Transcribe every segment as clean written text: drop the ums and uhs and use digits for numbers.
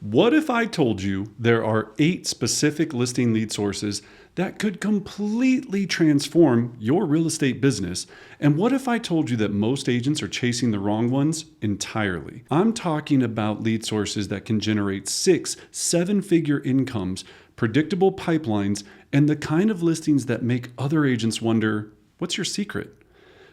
What if I told you there are 8 specific listing lead sources that could completely transform your real estate business? And what if I told you that most agents are chasing the wrong ones entirely? I'm talking about lead sources that can generate 6, 7-figure incomes, predictable pipelines, and the kind of listings that make other agents wonder, what's your secret?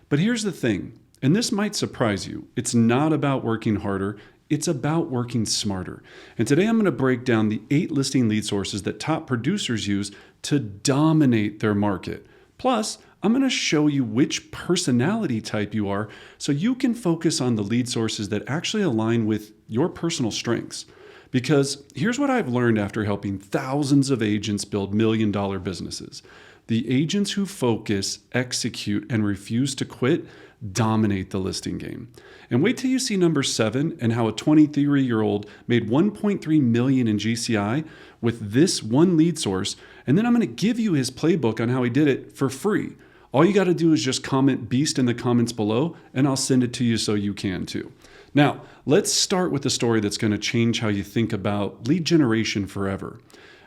But here's the thing, and this might surprise you. It's not about working harder. It's about working smarter. And today I'm going to break down the 8 listing lead sources that top producers use to dominate their market. Plus, I'm going to show you which personality type you are so you can focus on the lead sources that actually align with your personal strengths. Because here's what I've learned after helping thousands of agents build million-dollar businesses. The agents who focus, execute, and refuse to quit dominate the listing game. And wait till you see number 7 and how a 23-year-old made $1.3 million in GCI with this one lead source. And then I'm going to give you his playbook on how he did it for free. All you got to do is just comment BEAST in the comments below, and I'll send it to you so you can too. Now, let's start with a story that's going to change how you think about lead generation forever.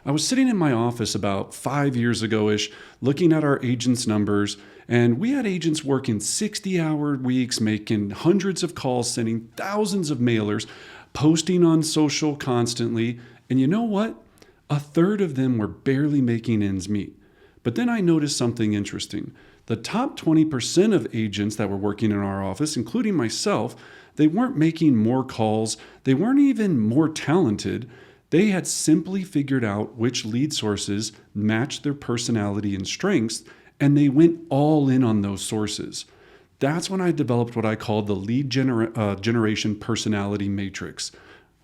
I was sitting in my office about 5 years ago-ish, looking at our agents' numbers, and we had agents working 60-hour weeks, making hundreds of calls, sending thousands of mailers, posting on social constantly. And you know what? A third of them were barely making ends meet. But then I noticed something interesting. The top 20% of agents that were working in our office, including myself, they weren't making more calls. They weren't even more talented. They had simply figured out which lead sources matched their personality and strengths, and they went all in on those sources. That's when I developed what I call the lead generation personality matrix.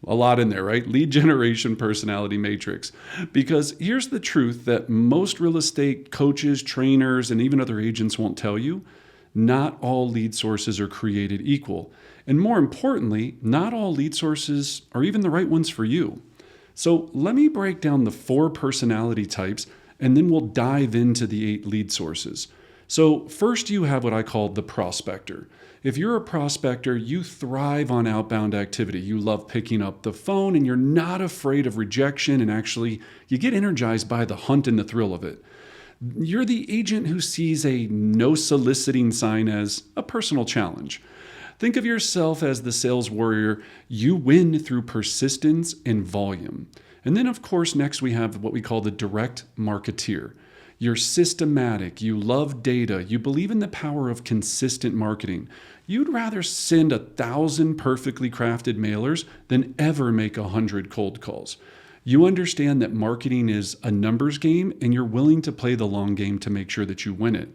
A lot in there, right? Lead generation personality matrix. Because here's the truth that most real estate coaches, trainers, and even other agents won't tell you. Not all lead sources are created equal. And more importantly, not all lead sources are even the right ones for you. So let me break down the 4 personality types, and then we'll dive into the 8 lead sources. So first you have what I call the prospector. If you're a prospector, you thrive on outbound activity. You love picking up the phone and you're not afraid of rejection, and actually you get energized by the hunt and the thrill of it. You're the agent who sees a no soliciting sign as a personal challenge. Think of yourself as the sales warrior. You win through persistence and volume. And then, of course, next we have what we call the direct marketeer. You're systematic. You love data. You believe in the power of consistent marketing. You'd rather send 1,000 perfectly crafted mailers than ever make 100 cold calls. You understand that marketing is a numbers game, and you're willing to play the long game to make sure that you win it.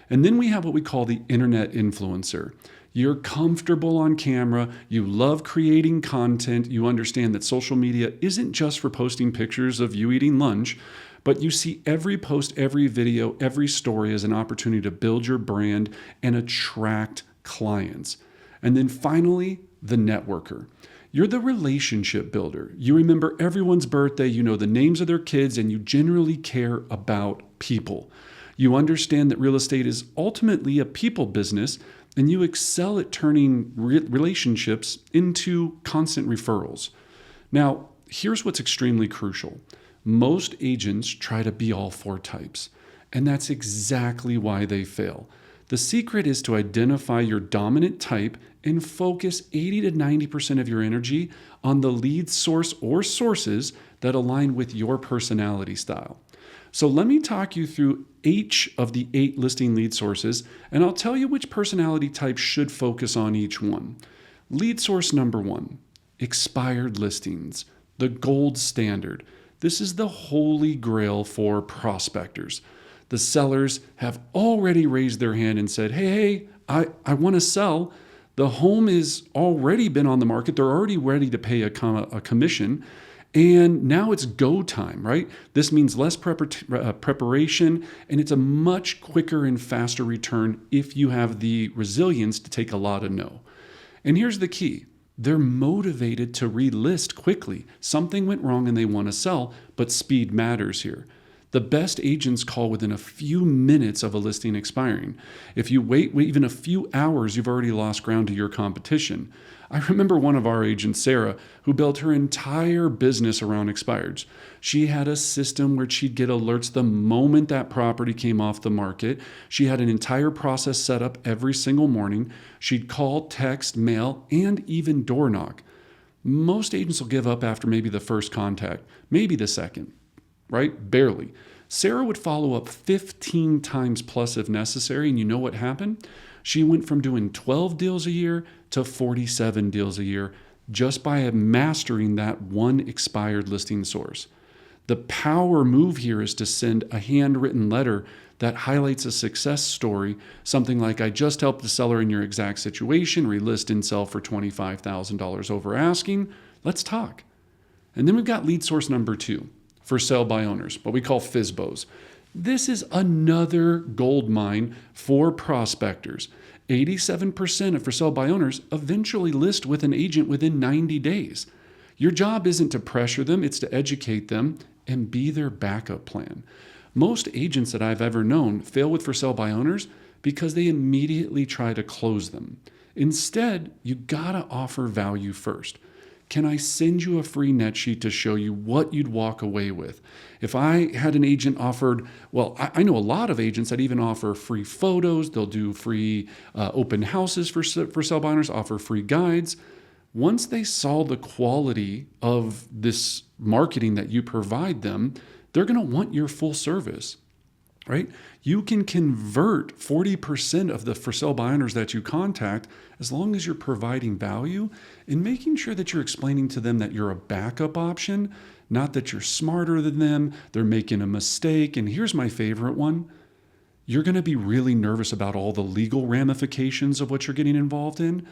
And then we have what we call the internet influencer. You're comfortable on camera. You love creating content. You understand that social media isn't just for posting pictures of you eating lunch, but you see every post, every video, every story as an opportunity to build your brand and attract clients. And then finally, the networker. You're the relationship builder. You remember everyone's birthday, you know the names of their kids, and you generally care about people. You understand that real estate is ultimately a people business, and you excel at turning relationships into constant referrals. Now, here's what's extremely crucial. Most agents try to be all 4 types, and that's exactly why they fail. The secret is to identify your dominant type and focus 80 to 90% of your energy on the lead source or sources that align with your personality style. So let me talk you through each of the 8 listing lead sources, and I'll tell you which personality type should focus on each one. Lead source number 1, expired listings, the gold standard. This is the holy grail for prospectors. The sellers have already raised their hand and said, hey, I want to sell. The home has already been on the market. They're already ready to pay a commission. And now it's go time, right? This means less preparation, and it's a much quicker and faster return if you have the resilience to take a lot of no. And here's the key. They're motivated to relist quickly. Something went wrong and they want to sell, but speed matters here. The best agents call within a few minutes of a listing expiring. If you wait even a few hours, you've already lost ground to your competition. I remember one of our agents, Sarah, who built her entire business around expireds. She had a system where she'd get alerts the moment that property came off the market. She had an entire process set up every single morning. She'd call, text, mail, and even door knock. Most agents will give up after maybe the first contact, maybe the second, right? Barely. Sarah would follow up 15 times plus if necessary, and you know what happened? She went from doing 12 deals a year to 47 deals a year just by mastering that one expired listing source. The power move here is to send a handwritten letter that highlights a success story, something like, I just helped the seller in your exact situation, relist and sell for $25,000 over asking. Let's talk. And then we've got lead source number 2, for sale by owners, what we call FSBOs. This is another gold mine for prospectors. 87% of for sale by owners eventually list with an agent within 90 days. Your job isn't to pressure them, it's to educate them and be their backup plan. Most agents that I've ever known fail with for sale by owners because they immediately try to close them. Instead, you gotta offer value first. Can I send you a free net sheet to show you what you'd walk away with? If I had an agent offered, well, I know a lot of agents that even offer free photos. They'll do free open houses for sale by owners, offer free guides. Once they saw the quality of this marketing that you provide them, they're going to want your full service, right? You can convert 40% of the for sale by owners that you contact as long as you're providing value and making sure that you're explaining to them that you're a backup option, not that you're smarter than them, they're making a mistake. And here's my favorite one. You're going to be really nervous about all the legal ramifications of what you're getting involved in.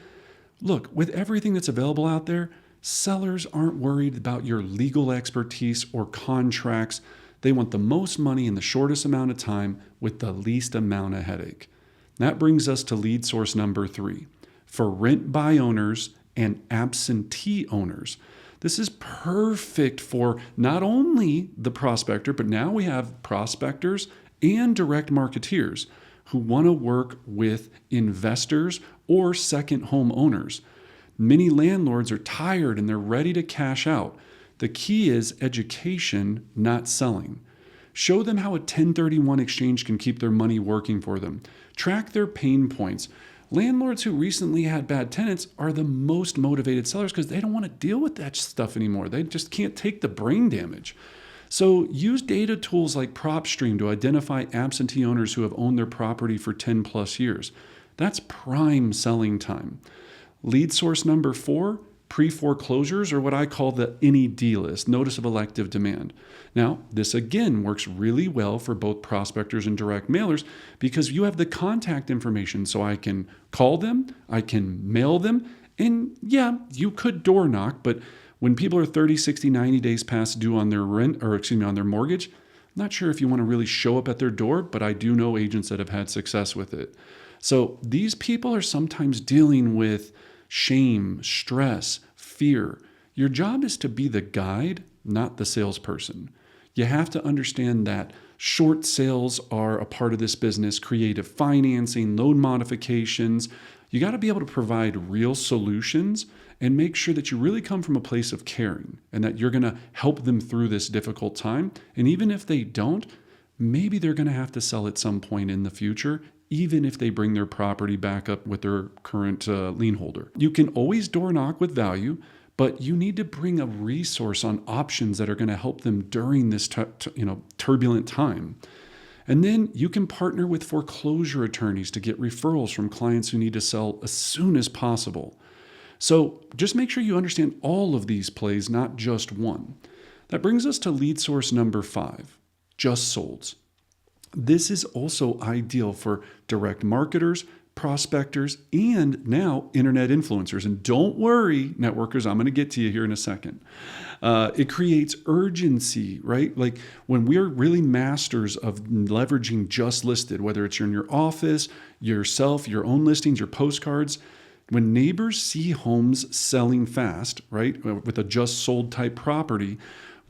Look, with everything that's available out there, sellers aren't worried about your legal expertise or contracts. They want the most money in the shortest amount of time with the least amount of headache. That brings us to lead source number 3, for rent by owners and absentee owners. This is perfect for not only the prospector, but now we have prospectors and direct marketeers who want to work with investors or second home owners. Many landlords are tired and they're ready to cash out. The key is education, not selling. Show them how a 1031 exchange can keep their money working for them. Track their pain points. Landlords who recently had bad tenants are the most motivated sellers because they don't want to deal with that stuff anymore. They just can't take the brain damage. So use data tools like PropStream to identify absentee owners who have owned their property for 10 plus years. That's prime selling time. Lead source number 4, pre-foreclosures, or what I call the NED list, notice of elective demand. Now, this again works really well for both prospectors and direct mailers because you have the contact information, so I can call them, I can mail them, and yeah, you could door knock, but when people are 30, 60, 90 days past due on their on their mortgage, I'm not sure if you want to really show up at their door, but I do know agents that have had success with it. So these people are sometimes dealing with shame, stress, fear. Your job is to be the guide, not the salesperson. You have to understand that short sales are a part of this business, creative financing, loan modifications. You got to be able to provide real solutions and make sure that you really come from a place of caring and that you're going to help them through this difficult time. And even if they don't, maybe they're going to have to sell at some point in the future, even if they bring their property back up with their current lien holder. You can always door knock with value, but you need to bring a resource on options that are going to help them during this turbulent time. And then you can partner with foreclosure attorneys to get referrals from clients who need to sell as soon as possible. So just make sure you understand all of these plays, not just one. That brings us to lead source number 5, just solds. This is also ideal for direct marketers, prospectors, and now internet influencers. And don't worry, networkers, I'm going to get to you here in a second. It creates urgency, right? Like when we're really masters of leveraging just listed, whether it's in your office, yourself, your own listings, your postcards, when neighbors see homes selling fast, right, with a just sold type property,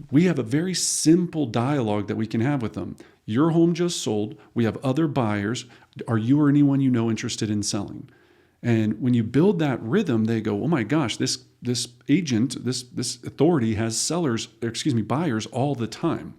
we have a very simple dialogue that we can have with them. Your home just sold. We have other buyers. Are you or anyone you know interested in selling? And when you build that rhythm, they go, oh my gosh, this agent, this authority has buyers all the time.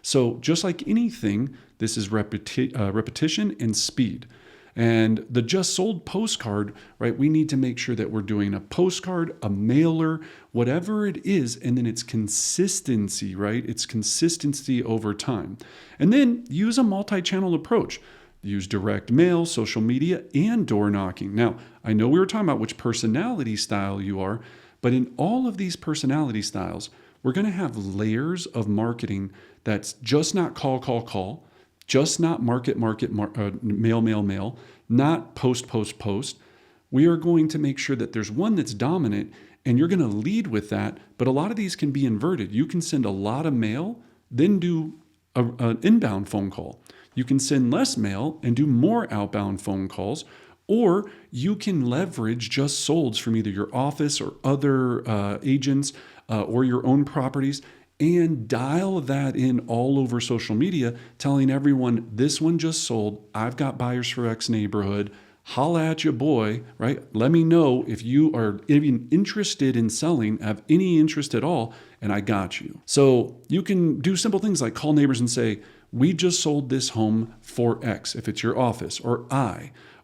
So just like anything, this is repetition and speed. And the just sold postcard, right? We need to make sure that we're doing a postcard, a mailer, whatever it is, and then it's consistency, right? It's consistency over time. And then use a multi-channel approach. Use direct mail, social media, and door knocking. Now, I know we were talking about which personality style you are, but in all of these personality styles, we're going to have layers of marketing that's just not call, just not market, mail, not post. We are going to make sure that there's one that's dominant, and you're going to lead with that. But a lot of these can be inverted. You can send a lot of mail, then do an inbound phone call. You can send less mail and do more outbound phone calls, or you can leverage just solds from either your office or other agents or your own properties and dial that in all over social media, telling everyone, this one just sold. I've got buyers for X neighborhood. Holla at you, boy, right? Let me know if you are even interested in selling, have any interest at all, and I got you. So you can do simple things like call neighbors and say, we just sold this home for X, if it's your office, or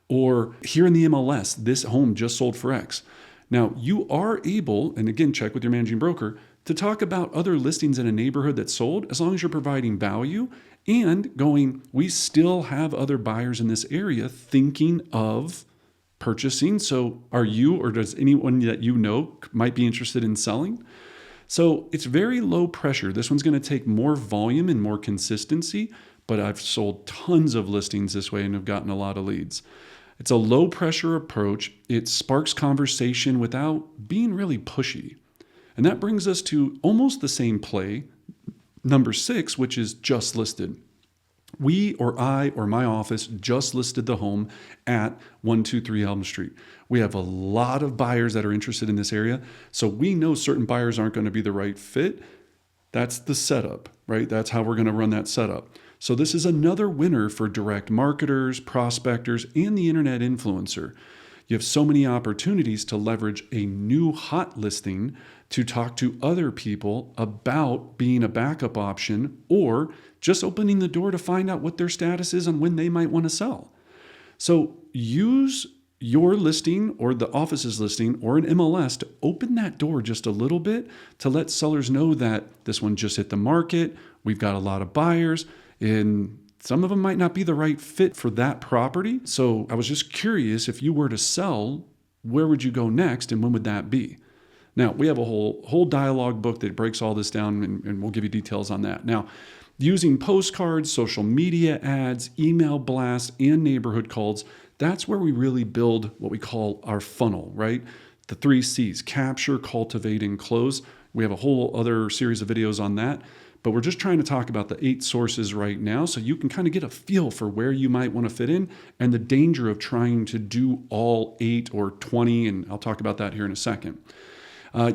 or here in the MLS, this home just sold for X. Now, you are able, and again, check with your managing broker, to talk about other listings in a neighborhood that sold, as long as you're providing value and going, we still have other buyers in this area thinking of purchasing. So are you, or does anyone that you know might be interested in selling? So it's very low pressure. This one's going to take more volume and more consistency, but I've sold tons of listings this way and have gotten a lot of leads. It's a low pressure approach. It sparks conversation without being really pushy. And that brings us to almost the same play, number 6, which is just listed. We, or I, or my office just listed the home at 123 Elm Street. We have a lot of buyers that are interested in this area. So we know certain buyers aren't going to be the right fit. That's the setup, right? That's how we're going to run that setup. So this is another winner for direct marketers, prospectors, and the internet influencer. You have so many opportunities to leverage a new hot listing to talk to other people about being a backup option, or just opening the door to find out what their status is and when they might want to sell. So use your listing or the office's listing or an MLS to open that door just a little bit to let sellers know that this one just hit the market. We've got a lot of buyers, and some of them might not be the right fit for that property. So I was just curious, if you were to sell, where would you go next and when would that be? Now, we have a whole dialogue book that breaks all this down, and we'll give you details on that. Now, using postcards, social media ads, email blasts, and neighborhood calls, that's where we really build what we call our funnel, right? The 3 C's: capture, cultivate, and close. We have a whole other series of videos on that, but we're just trying to talk about the 8 sources right now so you can kind of get a feel for where you might want to fit in and the danger of trying to do all 8 or 20, and I'll talk about that here in a second.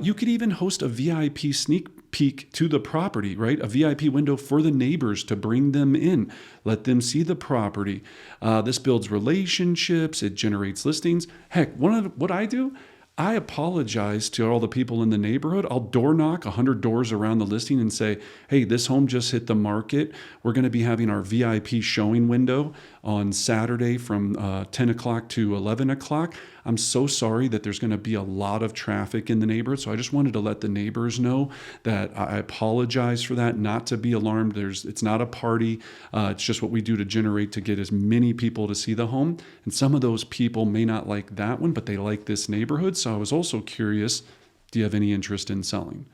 You could even host a VIP sneak peek to the property, right? A VIP window for the neighbors to bring them in, let them see the property. This builds relationships, it generates listings. Heck, what I do, I apologize to all the people in the neighborhood. I'll door knock 100 doors around the listing and say, hey, this home just hit the market. We're going to be having our VIP showing window on Saturday from 10 o'clock to 11 o'clock. I'm so sorry that there's going to be a lot of traffic in the neighborhood. So I just wanted to let the neighbors know that I apologize for that, not to be alarmed. It's not a party. It's just what we do to get as many people to see the home. And some of those people may not like that one, but they like this neighborhood. So I was also curious, do you have any interest in selling?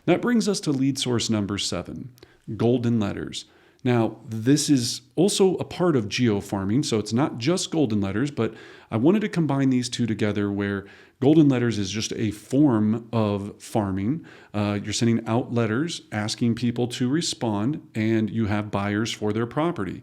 That brings us to lead source number 7, golden letters. Now, this is also a part of geofarming, so it's not just golden letters, but I wanted to combine these two together, where golden letters is just a form of farming. You're sending out letters asking people to respond, and you have buyers for their property.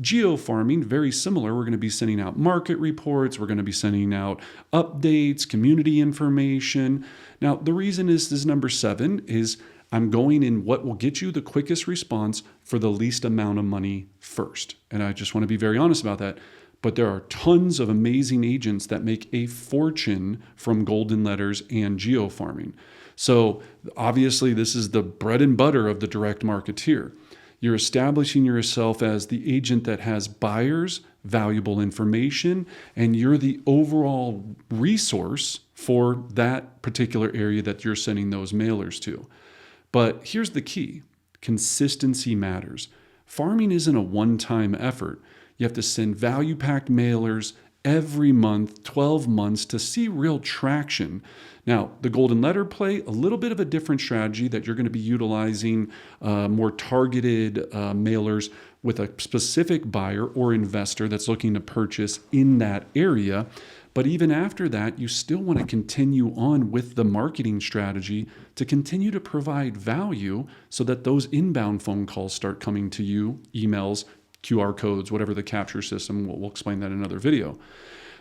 Geofarming, very similar. We're going to be sending out market reports. We're going to be sending out updates, community information. Now, the reason is number 7 is I'm going in what will get you the quickest response for the least amount of money first. And I just want to be very honest about that. But there are tons of amazing agents that make a fortune from golden letters and geofarming. So obviously this is the bread and butter of the direct marketeer. You're establishing yourself as the agent that has buyers, valuable information, and you're the overall resource for that particular area that you're sending those mailers to. But here's the key. Consistency matters. Farming isn't a one-time effort. You have to send value-packed mailers every month, 12 months to see real traction. Now, the golden letter play, a little bit of a different strategy that you're going to be utilizing more targeted mailers with a specific buyer or investor that's looking to purchase in that area. But even after that, you still want to continue on with the marketing strategy to continue to provide value so that those inbound phone calls start coming to you, emails, QR codes, whatever the capture system, we'll explain that in another video.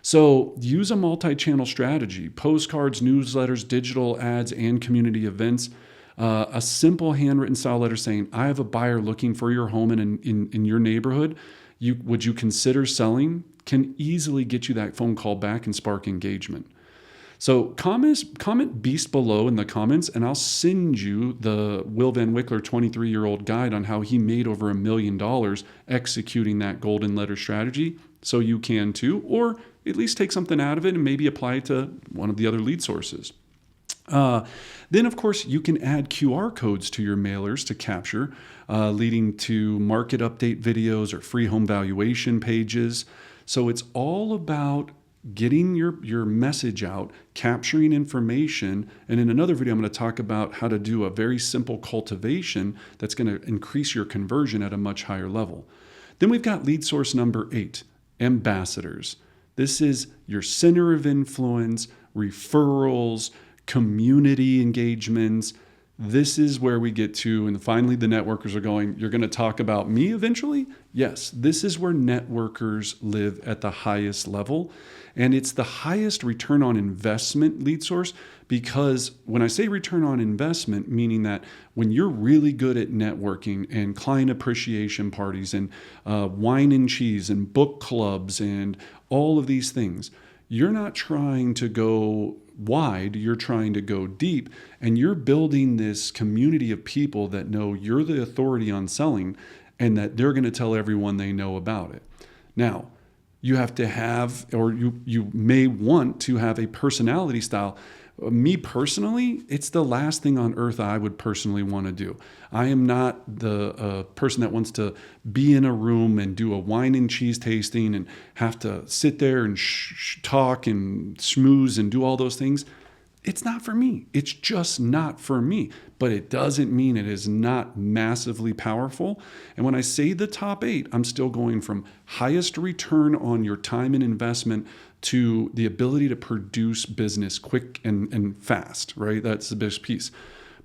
So use a multi-channel strategy, postcards, newsletters, digital ads, and community events. A simple handwritten style letter saying, I have a buyer looking for your home in your neighborhood. Would you consider selling? Can easily get you that phone call back and spark engagement. So comment beast below in the comments, and I'll send you the Will Van Wickler 23-year-old guide on how he made over $1 million executing that golden letter strategy, so you can too, or at least take something out of it and maybe apply it to one of the other lead sources. Then, of course, you can add QR codes to your mailers to capture, leading to market update videos or free home valuation pages. So it's all about getting your message out, capturing information. And in another video, I'm going to talk about how to do a very simple cultivation that's going to increase your conversion at a much higher level. Then we've got lead source number 8, ambassadors. This is your center of influence, referrals, community engagements. This is where we get to, and finally the networkers are going, you're going to talk about me eventually? Yes, this is where networkers live at the highest level. And it's the highest return on investment lead source, because when I say return on investment, meaning that when you're really good at networking and client appreciation parties and wine and cheese and book clubs and all of these things, you're not trying to go wide, you're trying to go deep, and you're building this community of people that know you're the authority on selling and that they're going to tell everyone they know about it. Now, you have to have, or you may want to have a personality style. Me personally, it's the last thing on earth I would personally want to do. I am not the person that wants to be in a room and do a wine and cheese tasting and have to sit there and talk and schmooze and do all those things. It's not for me. It's just not for me. But it doesn't mean it is not massively powerful. And when I say the top 8, I'm still going from highest return on your time and investment to the ability to produce business quick and fast, right? That's the biggest piece.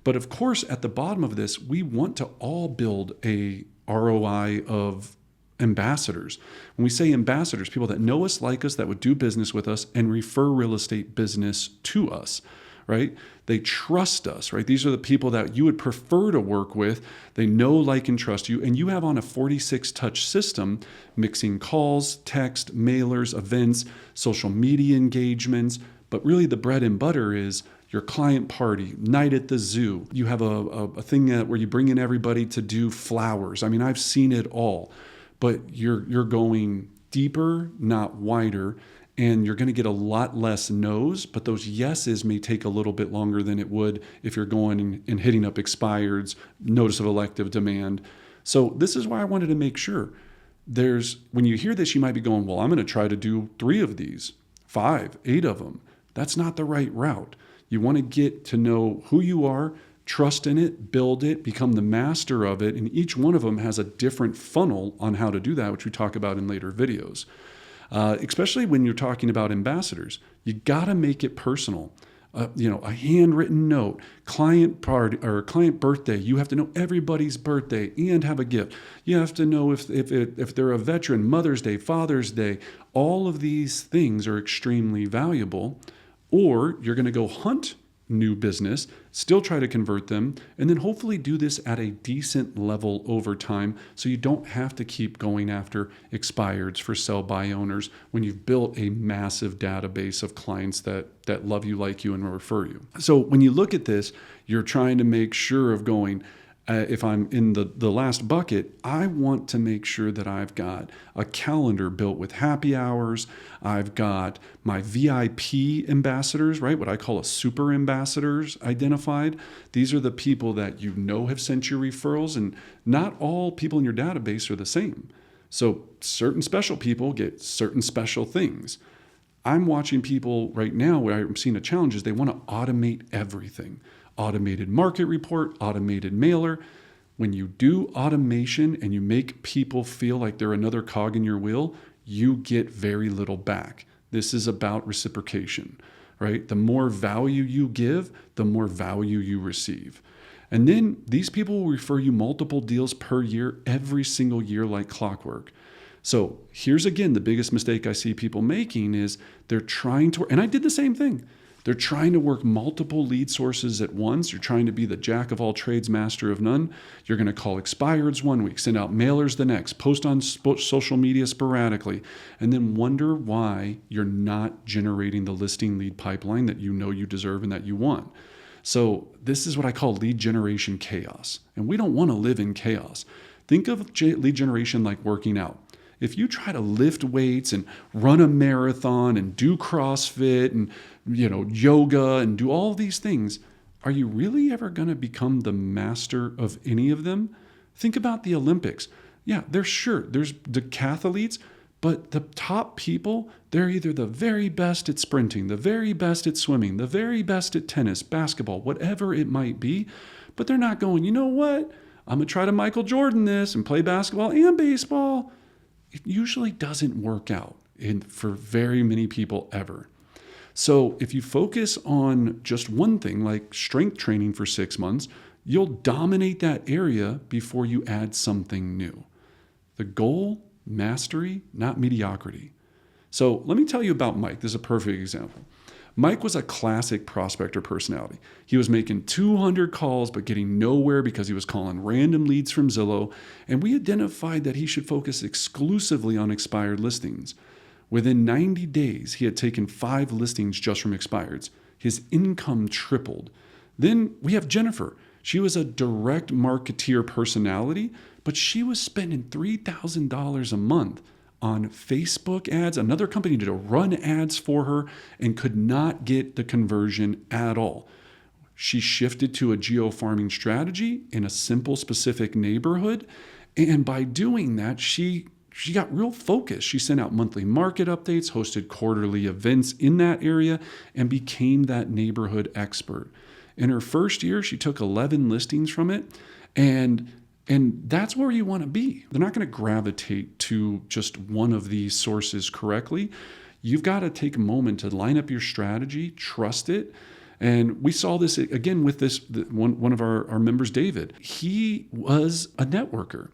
But of course, at the bottom of this, we want to all build a ROI of ambassadors. When we say ambassadors, people that know us, like us, that would do business with us and refer real estate business to us, right? They trust us, right? These are the people that you would prefer to work with. They know, like, and trust you. And you have on a 46-touch system, mixing calls, text, mailers, events, social media engagements. But really the bread and butter is your client party, night at the zoo. You have a thing where you bring in everybody to do flowers. I mean, I've seen it all. But you're going deeper, not wider, and you're going to get a lot less no's, but those yeses may take a little bit longer than it would if you're going and hitting up expireds, notice of elective demand. So this is why I wanted to make sure when you hear this, you might be going, well, I'm going to try to do 3 of these, 5, 8 of them. That's not the right route. You want to get to know who you are, trust in it, build it, become the master of it. And each one of them has a different funnel on how to do that, which we talk about in later videos. Especially when you're talking about ambassadors, you got to make it personal. A handwritten note, client party or client birthday. You have to know everybody's birthday and have a gift. You have to know if they're a veteran, Mother's Day, Father's Day. All of these things are extremely valuable. Or you're going to go hunt new business, still try to convert them, and then hopefully do this at a decent level over time so you don't have to keep going after expireds for sell-by owners when you've built a massive database of clients that love you, like you, and refer you. So when you look at this, you're trying to make sure of going, if I'm in the last bucket, I want to make sure that I've got a calendar built with happy hours. I've got my VIP ambassadors, right? What I call a super ambassadors identified. These are the people that you know have sent you referrals, and not all people in your database are the same. So certain special people get certain special things. I'm watching people right now where I'm seeing a challenge is they want to automate everything. Automated market report, automated mailer. When you do automation and you make people feel like they're another cog in your wheel, you get very little back. This is about reciprocation, right? The more value you give, the more value you receive. And then these people will refer you multiple deals per year, every single year like clockwork. So here's again, the biggest mistake I see people making is they're trying to, and I did the same thing. They're trying to work multiple lead sources at once. You're trying to be the jack of all trades, master of none. You're going to call expireds one week, send out mailers the next, post on social media sporadically, and then wonder why you're not generating the listing lead pipeline that you know you deserve and that you want. So this is what I call lead generation chaos. And we don't want to live in chaos. Think of lead generation like working out. If you try to lift weights and run a marathon and do CrossFit and yoga and do all these things, are you really ever going to become the master of any of them? Think about the Olympics. Yeah, there's decathletes, but the top people, they're either the very best at sprinting, the very best at swimming, the very best at tennis, basketball, whatever it might be, but they're not going, you know what? I'm going to try to Michael Jordan this and play basketball and baseball. It usually doesn't work out for very many people ever. So if you focus on just one thing, like strength training for 6 months, you'll dominate that area before you add something new. The goal, mastery, not mediocrity. So let me tell you about Mike. This is a perfect example. Mike was a classic prospector personality. He was making 200 calls but getting nowhere because he was calling random leads from Zillow, and we identified that he should focus exclusively on expired listings. Within 90 days, he had taken 5 listings just from expireds. His income tripled. Then we have Jennifer. She was a direct marketeer personality, but she was spending $3,000 a month on Facebook ads. Another company did run ads for her and could not get the conversion at all. She shifted to a geo-farming strategy in a simple, specific neighborhood. And by doing that, she got real focused. She sent out monthly market updates, hosted quarterly events in that area, and became that neighborhood expert. In her first year, she took 11 listings from it, and that's where you want to be. They're not going to gravitate to just one of these sources correctly. You've got to take a moment to line up your strategy, trust it. And we saw this again with this one of our members, David. He was a networker,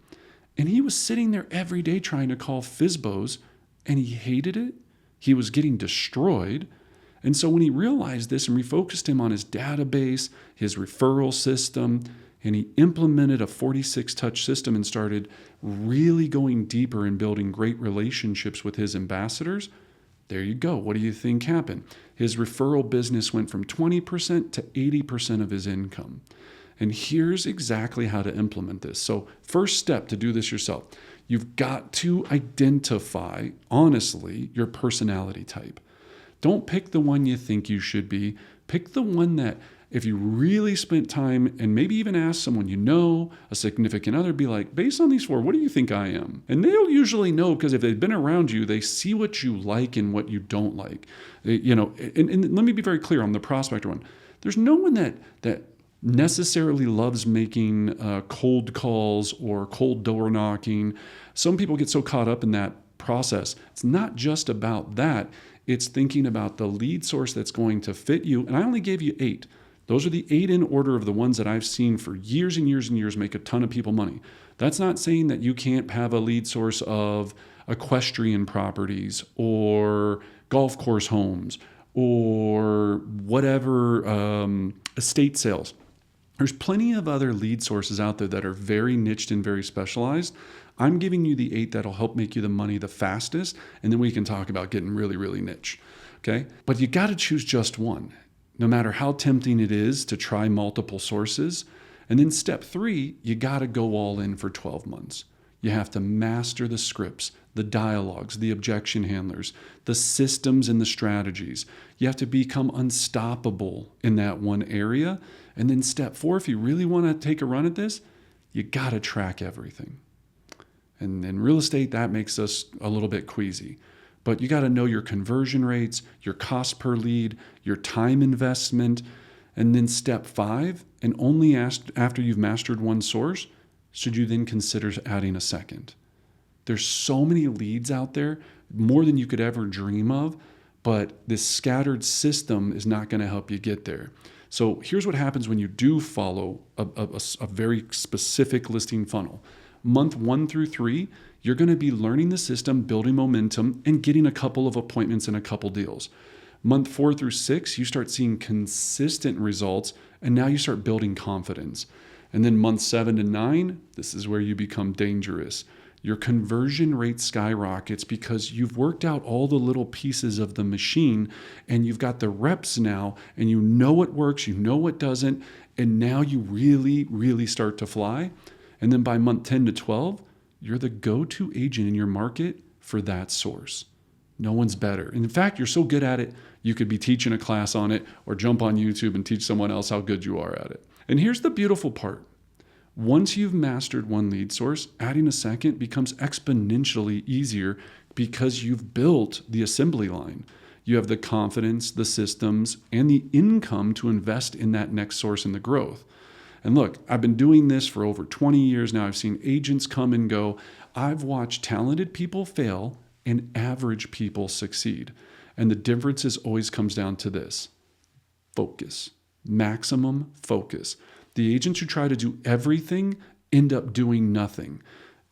and he was sitting there every day trying to call FSBOs, and he hated it. He was getting destroyed. And so when he realized this and refocused him on his database, his referral system, and he implemented a 46-touch system and started really going deeper and building great relationships with his ambassadors, there you go. What do you think happened? His referral business went from 20% to 80% of his income. And here's exactly how to implement this. So first step to do this yourself, you've got to identify, honestly, your personality type. Don't pick the one you think you should be. Pick the one that, if you really spent time and maybe even ask someone you know, a significant other, be like, based on these 4, what do you think I am? And they'll usually know, because if they've been around you, they see what you like and what you don't like. And let me be very clear on the prospector one. There's no one that necessarily loves making cold calls or cold door knocking. Some people get so caught up in that process. It's not just about that. It's thinking about the lead source that's going to fit you. And I only gave you 8. Those are the 8 in order of the ones that I've seen for years and years and years make a ton of people money. That's not saying that you can't have a lead source of equestrian properties or golf course homes or whatever, estate sales. There's plenty of other lead sources out there that are very niched and very specialized. I'm giving you the 8 that'll help make you the money the fastest, and then we can talk about getting really, really niche. Okay? But you got to choose just one, no matter how tempting it is to try multiple sources. And then step 3, you got to go all in for 12 months. You have to master the scripts, the dialogues, the objection handlers, the systems and the strategies. You have to become unstoppable in that one area. And then step 4, if you really want to take a run at this, you got to track everything. And in real estate, that makes us a little bit queasy. But you got to know your conversion rates, your cost per lead, your time investment. And then step 5, and only after you've mastered one source, should you then consider adding a second. There's so many leads out there, more than you could ever dream of, but this scattered system is not going to help you get there. So here's what happens when you do follow a very specific listing funnel. Month 1 through 3, you're going to be learning the system, building momentum, and getting a couple of appointments and a couple deals. Month 4 through 6, you start seeing consistent results, and now you start building confidence. And then month 7 to 9, this is where you become dangerous. Your conversion rate skyrockets because you've worked out all the little pieces of the machine, and you've got the reps now, and you know what works, you know what doesn't, and now you really, really start to fly. And then by month 10 to 12, you're the go-to agent in your market for that source. No one's better. And in fact, you're so good at it, you could be teaching a class on it or jump on YouTube and teach someone else how good you are at it. And here's the beautiful part. Once you've mastered one lead source, adding a second becomes exponentially easier because you've built the assembly line. You have the confidence, the systems, and the income to invest in that next source and the growth. And look, I've been doing this for over 20 years now. I've seen agents come and go. I've watched talented people fail and average people succeed. And the difference always comes down to this: focus, maximum focus. The agents who try to do everything end up doing nothing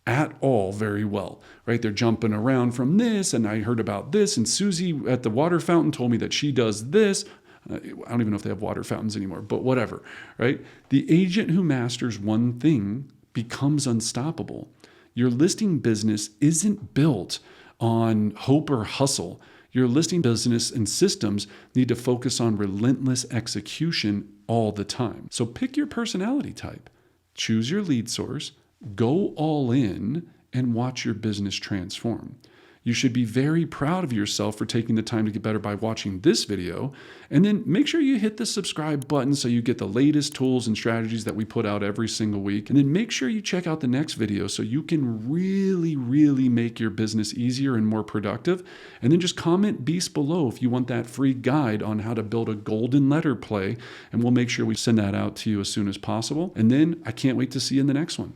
at all very well, right? They're jumping around from this, and I heard about this, and Susie at the water fountain told me that she does this. I don't even know if they have water fountains anymore, but whatever, right? The agent who masters one thing becomes unstoppable. Your listing business isn't built on hope or hustle. Your listing business and systems need to focus on relentless execution all the time. So pick your personality type, choose your lead source, go all in, and watch your business transform. You should be very proud of yourself for taking the time to get better by watching this video. And then make sure you hit the subscribe button so you get the latest tools and strategies that we put out every single week. And then make sure you check out the next video so you can really, really make your business easier and more productive. And then just comment beast below if you want that free guide on how to build a golden letter play. And we'll make sure we send that out to you as soon as possible. And then I can't wait to see you in the next one.